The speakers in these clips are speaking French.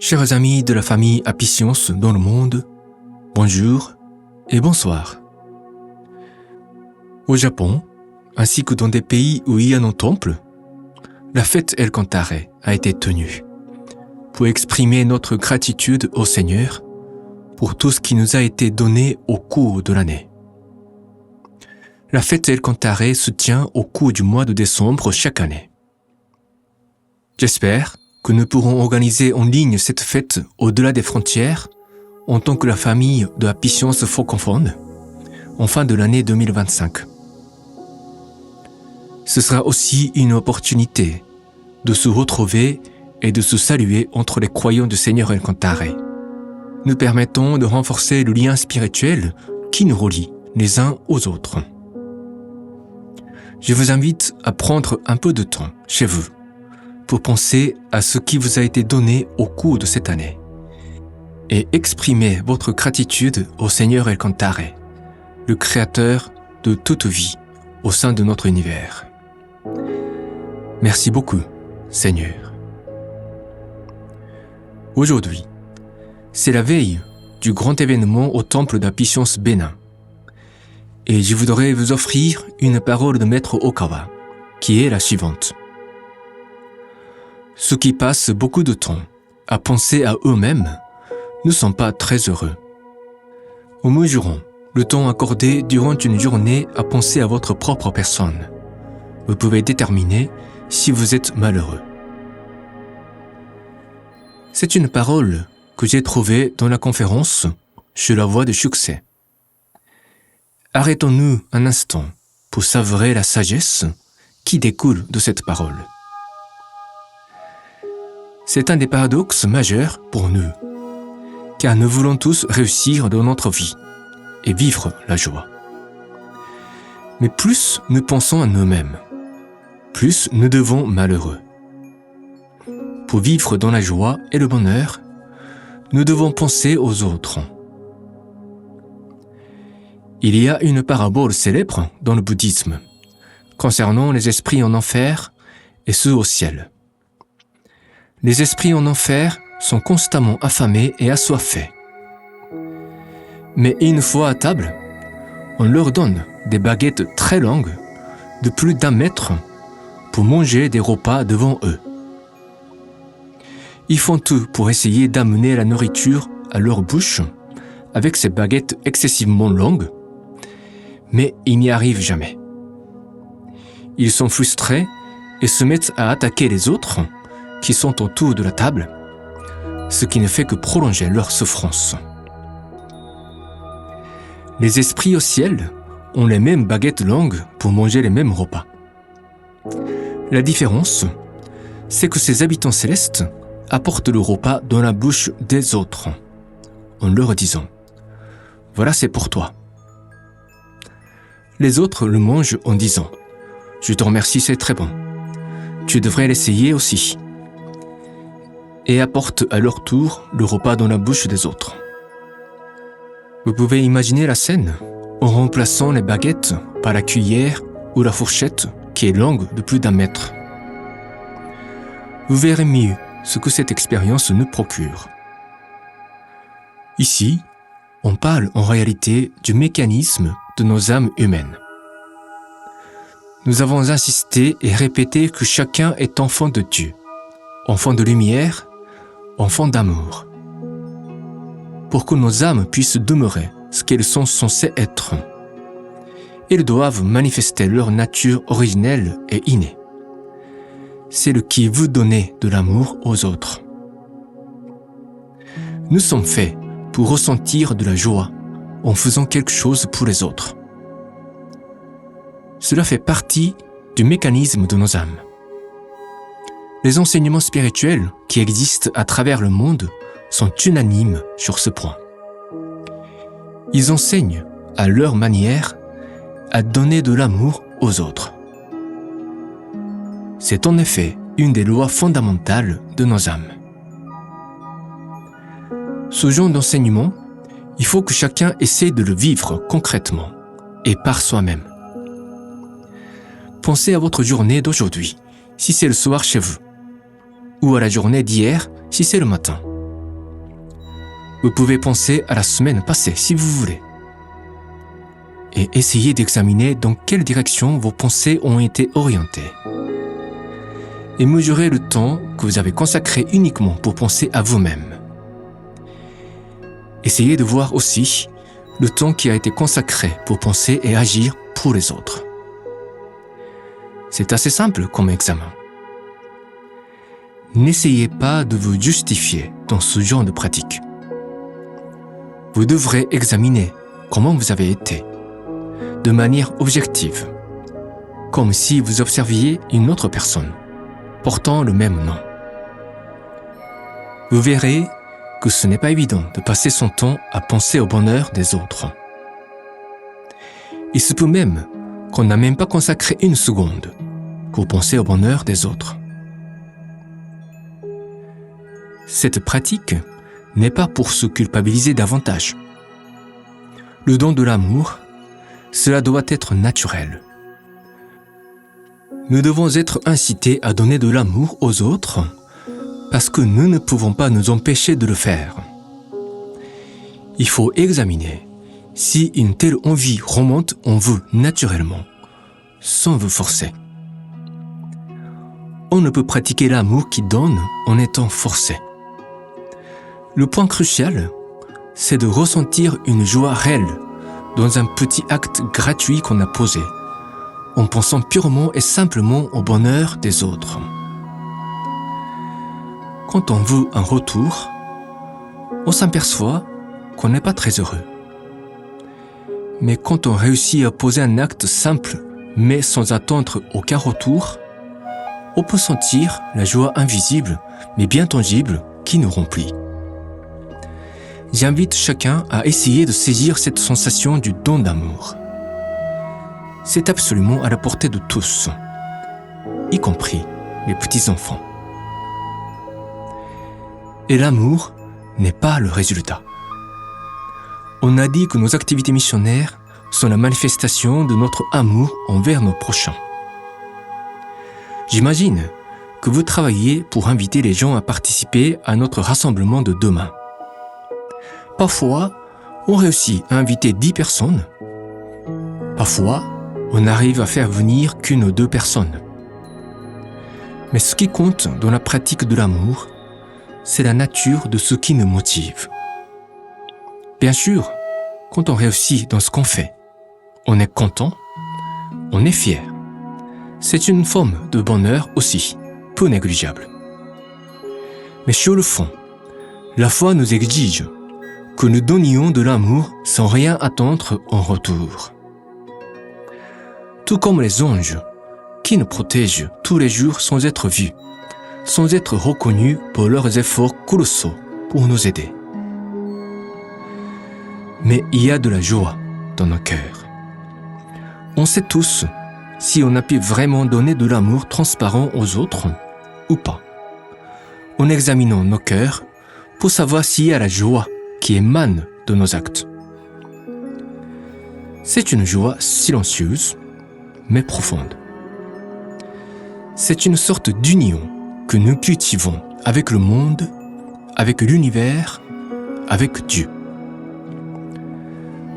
Chers amis de la famille Apicience dans le monde, bonjour et bonsoir. Au Japon, ainsi que dans des pays où il y a nos temples, la fête El Cantare a été tenue pour exprimer notre gratitude au Seigneur pour tout ce qui nous a été donné au cours de l'année. La fête El Cantare se tient au cours du mois de décembre chaque année. J'espère que nous pourrons organiser en ligne cette fête au-delà des frontières en tant que la famille de Apicience francophone en fin de l'année 2025. Ce sera aussi une opportunité de se retrouver et de se saluer entre les croyants du Seigneur El Cantare, nous permettant de renforcer le lien spirituel qui nous relie les uns aux autres. Je vous invite à prendre un peu de temps chez vous pour penser à ce qui vous a été donné au cours de cette année et exprimer votre gratitude au Seigneur El Cantare, le Créateur de toute vie au sein de notre univers. Merci beaucoup, Seigneur. Aujourd'hui, c'est la veille du grand événement au temple d'Apicience Bénin et je voudrais vous offrir une parole de Maître Okawa qui est la suivante. Ceux qui passent beaucoup de temps à penser à eux-mêmes ne sont pas très heureux. En mesurant le temps accordé durant une journée à penser à votre propre personne, vous pouvez déterminer si vous êtes malheureux. C'est une parole que j'ai trouvée dans la conférence sur la voie du succès. Arrêtons-nous un instant pour savourer la sagesse qui découle de cette parole. C'est un des paradoxes majeurs pour nous, car nous voulons tous réussir dans notre vie et vivre la joie. Mais plus nous pensons à nous-mêmes, plus nous devenons malheureux. Pour vivre dans la joie et le bonheur, nous devons penser aux autres. Il y a une parabole célèbre dans le bouddhisme concernant les esprits en enfer et ceux au ciel. Les esprits en enfer sont constamment affamés et assoiffés. Mais une fois à table, on leur donne des baguettes très longues de plus d'1 mètre pour manger des repas devant eux. Ils font tout pour essayer d'amener la nourriture à leur bouche avec ces baguettes excessivement longues, mais ils n'y arrivent jamais. Ils sont frustrés et se mettent à attaquer les autres qui sont autour de la table, ce qui ne fait que prolonger leur souffrance. Les esprits au ciel ont les mêmes baguettes longues pour manger les mêmes repas. La différence, c'est que ces habitants célestes apportent le repas dans la bouche des autres, en leur disant « Voilà, c'est pour toi ». Les autres le mangent en disant « Je te remercie, c'est très bon. Tu devrais l'essayer aussi ». Et apportent à leur tour le repas dans la bouche des autres. Vous pouvez imaginer la scène en remplaçant les baguettes par la cuillère ou la fourchette qui est longue de plus d'1 mètre. Vous verrez mieux ce que cette expérience nous procure. Ici, on parle en réalité du mécanisme de nos âmes humaines. Nous avons insisté et répété que chacun est enfant de Dieu, enfant de lumière, enfants d'amour. Pour que nos âmes puissent demeurer ce qu'elles sont censées être, elles doivent manifester leur nature originelle et innée. C'est le qui veut donner de l'amour aux autres. Nous sommes faits pour ressentir de la joie en faisant quelque chose pour les autres. Cela fait partie du mécanisme de nos âmes. Les enseignements spirituels qui existent à travers le monde sont unanimes sur ce point. Ils enseignent, à leur manière, à donner de l'amour aux autres. C'est en effet une des lois fondamentales de nos âmes. Ce genre d'enseignement, il faut que chacun essaie de le vivre concrètement et par soi-même. Pensez à votre journée d'aujourd'hui, si c'est le soir chez vous, ou à la journée d'hier, si c'est le matin. Vous pouvez penser à la semaine passée si vous voulez. Et essayez d'examiner dans quelle direction vos pensées ont été orientées. Et mesurez le temps que vous avez consacré uniquement pour penser à vous-même. Essayez de voir aussi le temps qui a été consacré pour penser et agir pour les autres. C'est assez simple comme examen. N'essayez pas de vous justifier dans ce genre de pratique. Vous devrez examiner comment vous avez été, de manière objective, comme si vous observiez une autre personne, portant le même nom. Vous verrez que ce n'est pas évident de passer son temps à penser au bonheur des autres. Il se peut même qu'on n'a même pas consacré une seconde pour penser au bonheur des autres. Cette pratique n'est pas pour se culpabiliser davantage. Le don de l'amour, cela doit être naturel. Nous devons être incités à donner de l'amour aux autres parce que nous ne pouvons pas nous empêcher de le faire. Il faut examiner si une telle envie remonte en vous naturellement, sans vous forcer. On ne peut pratiquer l'amour qui donne en étant forcé. Le point crucial, c'est de ressentir une joie réelle dans un petit acte gratuit qu'on a posé, en pensant purement et simplement au bonheur des autres. Quand on veut un retour, on s'aperçoit qu'on n'est pas très heureux. Mais quand on réussit à poser un acte simple, mais sans attendre aucun retour, on peut sentir la joie invisible, mais bien tangible, qui nous remplit. J'invite chacun à essayer de saisir cette sensation du don d'amour. C'est absolument à la portée de tous, y compris les petits-enfants. Et l'amour n'est pas le résultat. On a dit que nos activités missionnaires sont la manifestation de notre amour envers nos prochains. J'imagine que vous travaillez pour inviter les gens à participer à notre rassemblement de demain. Parfois, on réussit à inviter 10 personnes. Parfois, on arrive à faire venir qu'une ou 2 personnes. Mais ce qui compte dans la pratique de l'amour, c'est la nature de ce qui nous motive. Bien sûr, quand on réussit dans ce qu'on fait, on est content, on est fier. C'est une forme de bonheur aussi, peu négligeable. Mais sur le fond, la foi nous exige que nous donnions de l'amour sans rien attendre en retour. Tout comme les anges, qui nous protègent tous les jours sans être vus, sans être reconnus pour leurs efforts colossaux pour nous aider. Mais il y a de la joie dans nos cœurs. On sait tous si on a pu vraiment donner de l'amour transparent aux autres ou pas, en examinant nos cœurs pour savoir s'il y a la joie qui émane de nos actes. C'est une joie silencieuse, mais profonde. C'est une sorte d'union que nous cultivons avec le monde, avec l'univers, avec Dieu.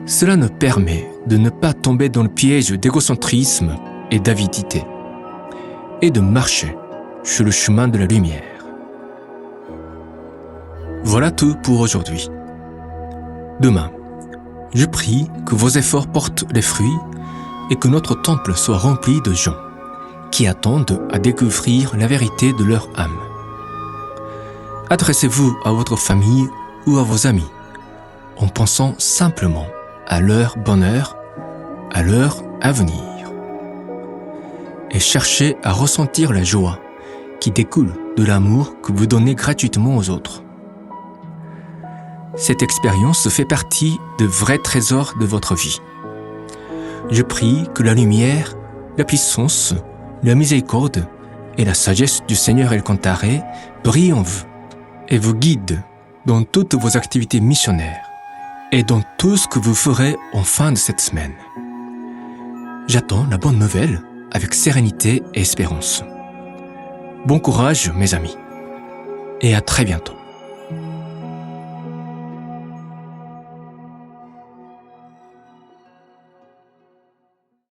Cela nous permet de ne pas tomber dans le piège d'égocentrisme et d'avidité, et de marcher sur le chemin de la lumière. Voilà tout pour aujourd'hui. Demain, je prie que vos efforts portent les fruits et que notre temple soit rempli de gens qui attendent à découvrir la vérité de leur âme. Adressez-vous à votre famille ou à vos amis en pensant simplement à leur bonheur, à leur avenir. Et cherchez à ressentir la joie qui découle de l'amour que vous donnez gratuitement aux autres. Cette expérience fait partie de vrais trésors de votre vie. Je prie que la lumière, la puissance, la miséricorde et la sagesse du Seigneur El Cantaré brillent en vous et vous guident dans toutes vos activités missionnaires et dans tout ce que vous ferez en fin de cette semaine. J'attends la bonne nouvelle avec sérénité et espérance. Bon courage, mes amis, et à très bientôt.